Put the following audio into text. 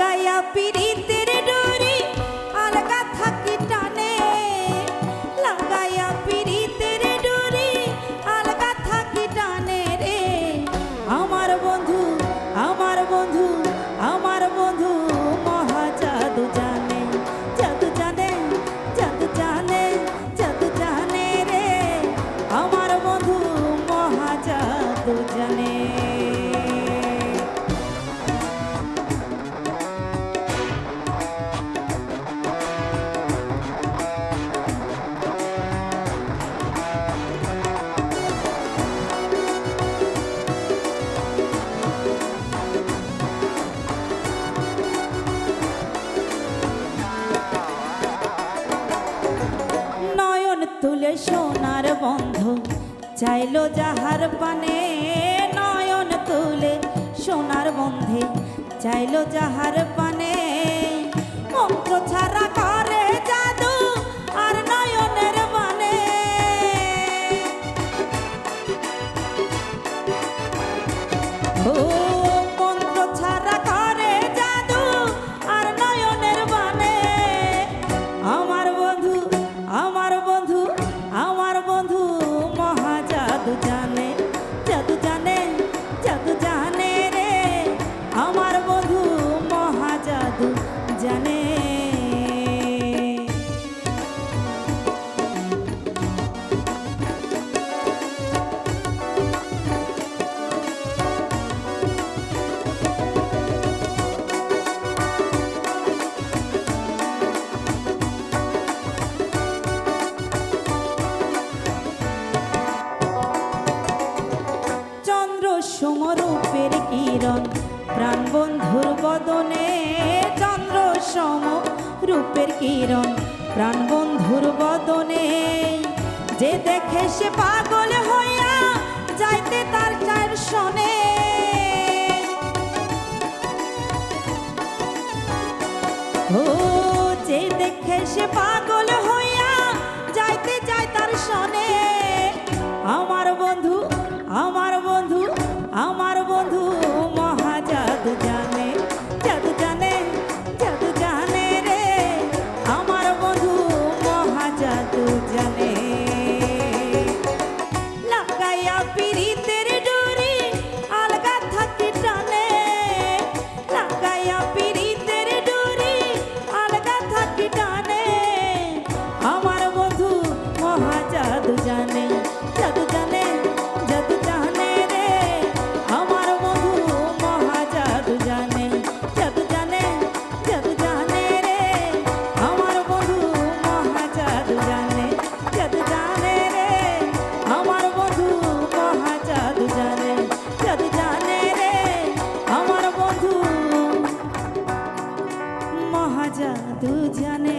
লাগাইয়া পিরিতের ডোরি আলগা থাকি টানে, লাগাইয়া পিরিতের ডোরি আলগা থাকি টানে রে। আমার বন্ধু আমার বন্ধু আমার বন্ধু মহা জাদু জানে, জাদু জানে, জাদু জানে, জাদু জানে রে। আমার বন্ধু মহা জাদু জানে। তুলে সোনার বন্ধ চাইলো যাহার পানে, নয়ন তুলে সোনার বন্ধে চাইলো যাহার পানে। মন্ত্র ছাড়া করে জাদু আর নয়নের মানে, ও মন্ত্র ছাড়া করে জাদু আর নয়নের মানে। আমার বন্ধু আমার বন্ধু আমার বন্ধু মহা জাদু জানে, জাদু জানে, জাদু জানে রে। আমার বন্ধু মহা জাদু জানে। সমরূপের কিরণ প্রাণ বন্ধুর বদনে, চন্দ্র সম রূপের কিরণ প্রাণ বন্ধুর বদনে। যে দেখে সে পাগল হইয়া যাইতে তার চার শনে, ও যে দেখে সে পাগল হইয়া যাইতে যায় তার শনে। আমার বন্ধু আমার বন্ধু আমার বন্ধু মহা জাদু জানে, জাদু জানে, জাদু জানে রে। আমার বন্ধু মহা জাদু জানে। লাগাইয়া পিরিতের ডোরি আলগা থাকি টানে, লাগাইয়া পিরিতের ডোরি আলগা থাকি টানে। আমার বন্ধু মহা জাদু জানে, জাদু জানে, জাদু জানে রে। আমার বন্ধু মহা জাদু জানে, জাদু জানে, জাদু জানে রে। আমার বন্ধু মহা জাদু জানে, জাদু জানে রে। আমার বন্ধু মহা জাদু জানে, জাদু জানে রে। আমার বন্ধু মহা জাদু জানে।